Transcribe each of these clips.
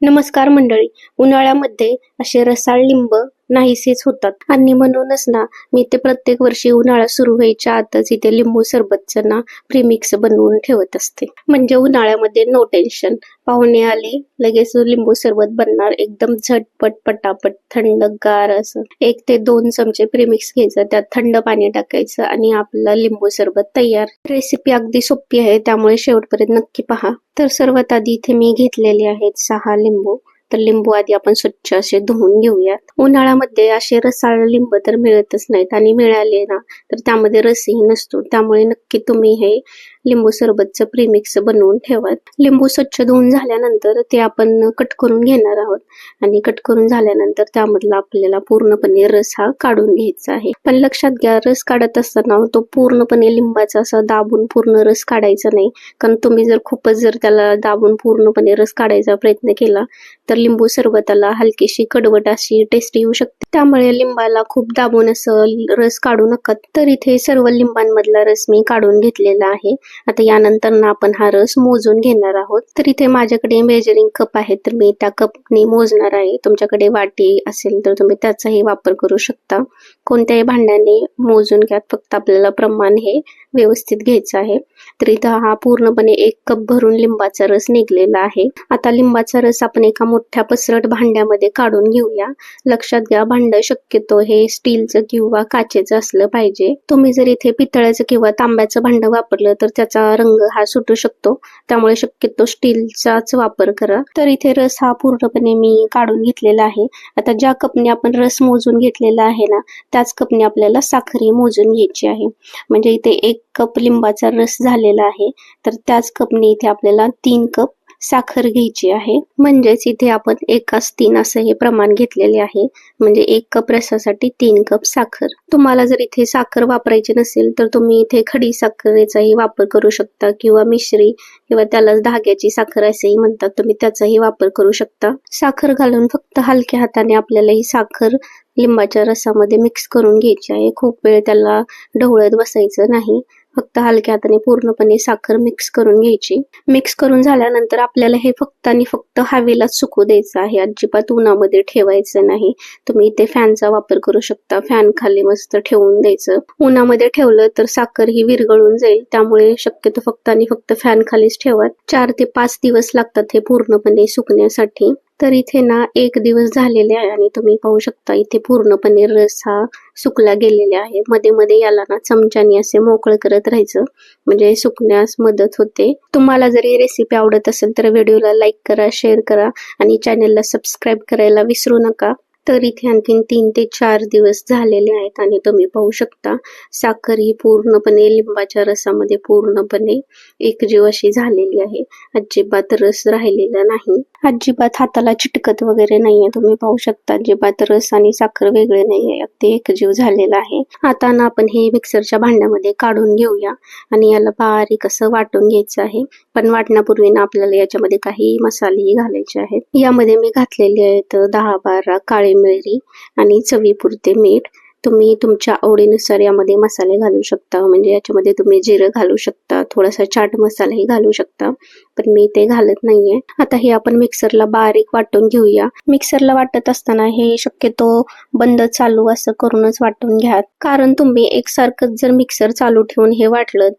नमस्कार मंडळी. उन्हाळ्यामध्ये असे रसाळ लिंब नाहीसेच होतात आणि म्हणूनच ना मी ते प्रत्येक वर्षी उन्हाळा सुरू व्हायच्या आतच इथे लिंबू सरबतचं ना प्रीमिक्स बनवून ठेवत असते. म्हणजे उन्हाळ्यामध्ये नो टेन्शन. पाहुणे आले लगेच लिंबू सरबत बनणार, एकदम झटपट पटापट थंडगार असं. 1 ते 2 चमचे प्रीमिक्स घ्यायचं, त्यात थंड पाणी टाकायचं आणि आपलं लिंबू सरबत तयार. रेसिपी अगदी सोपी आहे, त्यामुळे शेवटपर्यंत नक्की पहा. तर सर्वात आधी इथे मी घेतलेले आहेत 6 लिंबू. तर लिंबू आधी आपण स्वच्छ असे धुवून घेऊयात. उन्हाळ्यामध्ये असे रसाळ लिंब तर मिळतच नाहीत आणि मिळाले ना तर त्यामध्ये रसही नसतो, त्यामुळे नक्की तुम्ही हे लिंबू सरबतचं प्रीमिक्स बनवून ठेवा. लिंबू स्वच्छ धुवून झाल्यानंतर ते आपण कट करून घेणार आहोत आणि कट करून झाल्यानंतर त्यामधला आपल्याला पूर्णपणे रस हा काढून घ्यायचा आहे. पण लक्षात घ्या, रस काढत असताना तो पूर्णपणे लिंबाचा असा दाबून पूर्ण रस काढायचा नाही, कारण तुम्ही जर खूपच त्याला दाबून पूर्णपणे रस काढायचा प्रयत्न केला तर लिंबू सरबताला हलकीशी कडवट अशी टेस्ट येऊ शकते. त्यामुळे लिंबाला खूप दाबून असं रस काढू नका. तर इथे सर्व लिंबांमधला रस मी काढून घेतलेला आहे. आता यानंतर ना आपण हा रस मोजून घेणार आहोत. तर इथे माझ्याकडे मेजरिंग कप आहे, तर मी त्या कपने मोजणार आहे. तुमच्याकडे वाटी असेल तर तुम्ही त्याचाही वापर करू शकता. कोणत्याही भांड्याने मोजून घ्या, फक्त आपल्याला प्रमाण हे व्यवस्थित घ्यायचं आहे. तर इथं हा पूर्णपणे 1 कप भरून लिंबाचा रस निघलेला आहे. आता लिंबाचा रस आपण एका मोठ्या पसरट भांड्यामध्ये काढून घेऊया. लक्षात घ्या, भांड शक्यतो हे स्टीलचं किंवा काचेचं असलं पाहिजे. तुम्ही जर इथे पितळाचं किंवा तांब्याचं भांड वापरलं तर त्याचा रंग हा सुटू शकतो, त्यामुळे शक्यतो स्टीलचाच वापर करा. तर इथे रस हा पूर्णपणे मी काढून घेतलेला आहे. आता ज्या कपने आपण रस मोजून घेतलेला आहे ना त्याच कपने आपल्याला साखरही मोजून घ्यायची आहे. म्हणजे इथे 1 कप लिंबाचा रस झालेला आहे, तर त्याच कपने इथे आपल्याला 3 कप साखर घ्यायची आहे. म्हणजेच इथे आपण 1:3 असं हे प्रमाण घेतलेले आहे. म्हणजे 1 कप रसासाठी 3 कप साखर. तुम्हाला जर इथे साखर वापरायची नसेल तर तुम्ही इथे खडी साखरेचाही वापर करू शकता किंवा मिश्री किंवा त्याला धाग्याची साखर असेही म्हणतात, तुम्ही त्याचाही वापर करू शकता. साखर घालून फक्त हलक्या हाताने आपल्याला ही साखर लिंबाच्या रसामध्ये मिक्स करून घ्यायची आहे. खूप वेळ त्याला ढवळत बसायचं नाही, फक्त हलक्या हाताने पूर्णपणे साखर मिक्स करून घ्यायची. मिक्स करून झाल्यानंतर आपल्याला हे फक्त आणि फक्त हवेलाच सुकू द्यायचं आहे, अजिबात उन्हामध्ये ठेवायचं नाही. तुम्ही इथे फॅनचा वापर करू शकता, फॅन खाली मस्त ठेवून द्यायचं. उन्हामध्ये ठेवलं तर साखर ही विरघळून जाईल, त्यामुळे शक्यतो फक्त आणि फक्त फॅन खालीच ठेवा. 4 ते 5 दिवस लागतात हे पूर्णपणे सुकण्यासाठी. तर इथे ना 1 दिवस झालेले आहे आणि तुम्ही पाहू शकता इथे पूर्णपणे रस हा सुकला गेलेला आहे. मध्ये मध्ये याला ना चमच्याने असे मोकळ करत राहायचं, म्हणजे सुकण्यास मदत होते. तुम्हाला जर ही रेसिपी आवडत असेल तर व्हिडिओला लाईक करा, शेअर करा आणि चॅनलला सबस्क्राईब करायला विसरू नका. तर इथे आणखीन 3 ते 4 दिवस झालेले आहेत आणि तुम्ही पाहू शकता साखर ही पूर्णपणे लिंबाच्या रसामध्ये पूर्णपणे एकजीव अशी झालेली आहे. अजिबात रस राहिलेला नाही, अजिबात हाताला चिटकत वगैरे नाहीये. तुम्ही पाहू शकता अजिबात रस आणि साखर वेगळे नाहीये, अगदी एकजीव झालेला आहे. आता ना आपण हे मिक्सरच्या भांड्यामध्ये काढून घेऊया आणि याला बारीक असं वाटून घ्यायचं आहे. पण वाटण्यापूर्वी ना आपल्याला याच्यामध्ये काही मसालेही घालायचे आहेत. यामध्ये मी घातलेले आहेत 10-12 काळी मिरी आणि चवीपुरते मीठ. तुम्ही तुमच्या आवडीनुसार यामध्ये मसाले घालू शकता, म्हणजे याच्यामध्ये तुम्ही जिरं घालू शकता, थोडासा चाट मसालाही घालू शकता, पण मी ते घालत नाहीये. आता हे आपण मिक्सरला बारीक वाटून घेऊया. मिक्सरला वाटत असताना हे शक्यतो बंद चालू असं करूनच वाटून घ्या, कारण तुम्ही एकसारखंच जर मिक्सर चालू ठेवून हे वाटलं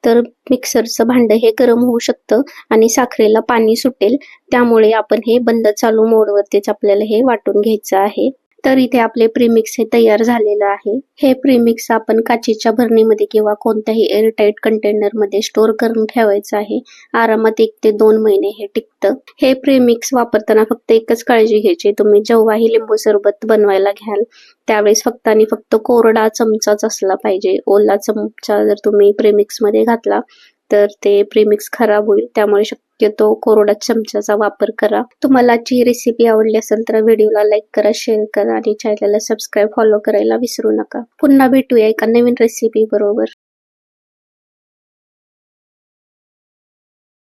तर मिक्सरचं भांड हे गरम होऊ शकतं आणि साखरेला पाणी सुटेल. त्यामुळे आपण हे बंद चालू मोडवरतीच आपल्याला हे वाटून घ्यायचं आहे. तर इथे आपले प्रीमिक्स हे तयार झालेलं आहे. हे प्रीमिक्स आपण काचेच्या भरणीमध्ये किंवा कोणत्याही एअरटाईट कंटेनर मध्ये स्टोअर करून ठेवायचं आहे. आरामात 1 ते 2 महिने हे टिकतं. हे प्रीमिक्स वापरताना फक्त एकच काळजी घ्यायची, तुम्ही जेव्हाही लिंबू सरबत बनवायला घ्याल त्यावेळेस फक्त आणि फक्त कोरडा चमचाच असला पाहिजे. ओला चमचा जर तुम्ही प्रीमिक्स मध्ये घातला तर ते प्रीमिक्स खराब होईल, त्यामुळे शक्यतो कोरडा चमचाचा वापर करा. तुम्हाला आजची रेसिपी आवडली असेल तर व्हिडिओला लाईक करा, शेअर करा आणि चॅनलला सबस्क्राईब फॉलो करायला विसरू नका. पुन्हा भेटूया एका नवीन रेसिपी बरोबर.